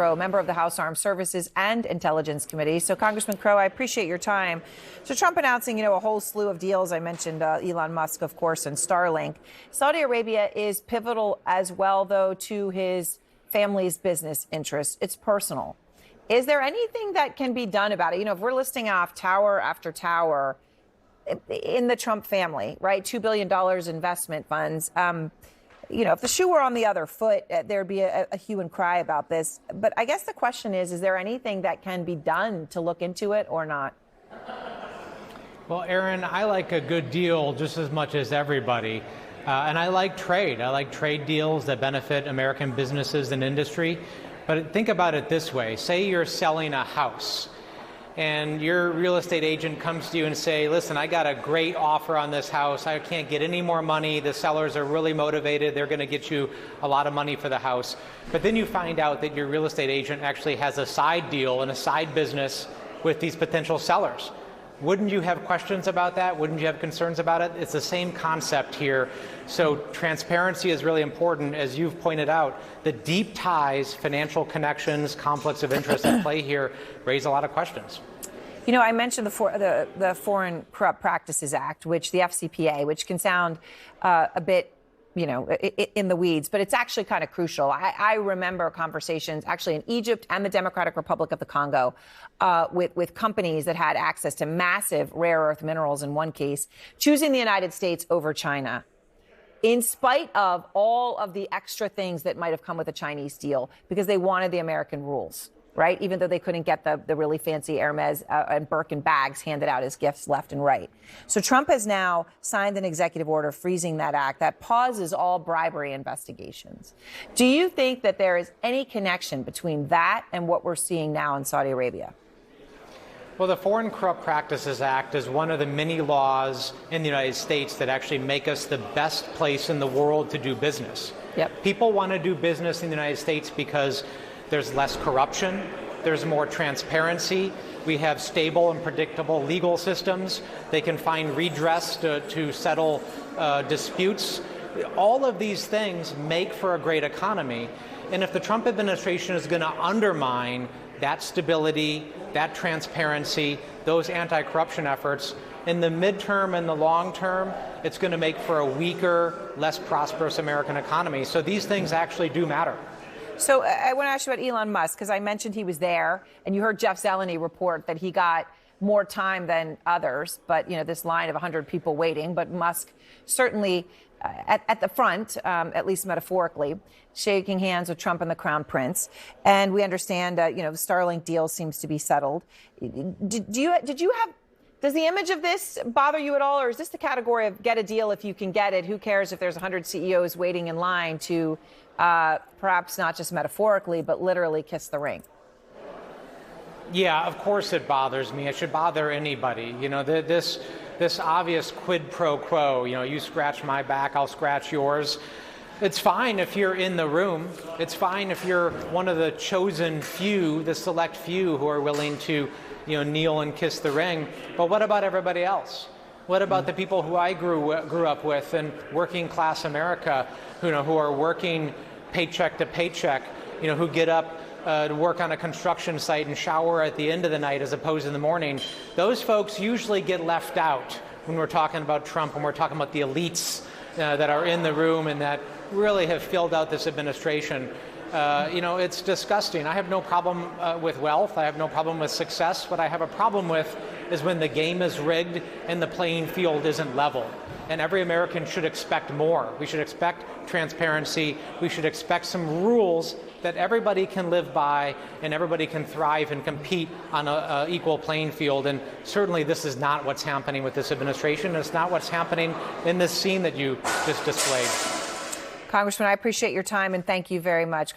Crow, member of the House Armed Services and Intelligence Committee. So, Congressman Crow, I appreciate your time. So Trump announcing, a whole slew of deals. I mentioned Elon Musk, of course, and Starlink. Saudi Arabia is pivotal as well, though, to his family's business interests. It's personal. Is there anything that can be done about it? If we're listing off tower after tower in the Trump family, right? $2 billion investment funds. If the shoe were on the other foot, there'd be a hue and cry about this. But I guess the question is there anything that can be done to look into it or not? Well, Erin, I like a good deal just as much as everybody. And I like trade. I like trade deals that benefit American businesses and industry. But think about it this way. Say you're selling a house and your real estate agent comes to you and say, listen, I got a great offer on this house. I can't get any more money. The sellers are really motivated. They're going to get you a lot of money for the house. But then you find out that your real estate agent actually has a side deal and a side business with these potential sellers. Wouldn't you have questions about that? Wouldn't you have concerns about it? It's the same concept here. So transparency is really important. As you've pointed out, the deep ties, financial connections, conflicts of interest at play here raise a lot of questions. I mentioned the Foreign Corrupt Practices Act, which the FCPA, which can sound a bit in the weeds, but it's actually kind of crucial. I remember conversations actually in Egypt and the Democratic Republic of the Congo with companies that had access to massive rare earth minerals in one case, choosing the United States over China, in spite of all of the extra things that might have come with a Chinese deal, because they wanted the American rules. Right? Even though they couldn't get the really fancy Hermes and Birkin bags handed out as gifts left and right. So Trump has now signed an executive order freezing that act that pauses all bribery investigations. Do you think that there is any connection between that and what we're seeing now in Saudi Arabia? Well, the Foreign Corrupt Practices Act is one of the many laws in the United States that actually make us the best place in the world to do business. Yep. People want to do business in the United States because there's less corruption, there's more transparency, we have stable and predictable legal systems, they can find redress to settle disputes. All of these things make for a great economy. And if the Trump administration is going to undermine that stability, that transparency, those anti-corruption efforts, in the midterm and the long term, it's going to make for a weaker, less prosperous American economy. So these things actually do matter. So I want to ask you about Elon Musk, because I mentioned he was there, and you heard Jeff Zeleny report that he got more time than others, but, this line of 100 people waiting. But Musk certainly at the front, at least metaphorically, shaking hands with Trump and the Crown Prince. And we understand, the Starlink deal seems to be settled. Does the image of this bother you at all, or is this the category of get a deal if you can get it? Who cares if there's 100 CEOs waiting in line to perhaps not just metaphorically, but literally kiss the ring? Yeah, of course it bothers me. It should bother anybody. This obvious quid pro quo, you scratch my back, I'll scratch yours. It's fine if you're in the room. It's fine if you're one of the chosen few, the select few who are willing to kneel and kiss the ring. But what about everybody else? What about the people who I grew up with in working class America, who are working paycheck to paycheck, who get up to work on a construction site and shower at the end of the night as opposed to in the morning? Those folks usually get left out when we're talking about Trump, when we're talking about the elites that are in the room and that really have filled out this administration. It's disgusting. I have no problem with wealth. I have no problem with success. What I have a problem with is when the game is rigged and the playing field isn't level. And every American should expect more. We should expect transparency. We should expect some rules that everybody can live by and everybody can thrive and compete on an equal playing field. And certainly this is not what's happening with this administration. It's not what's happening in this scene that you just displayed. Congressman, I appreciate your time and thank you very much.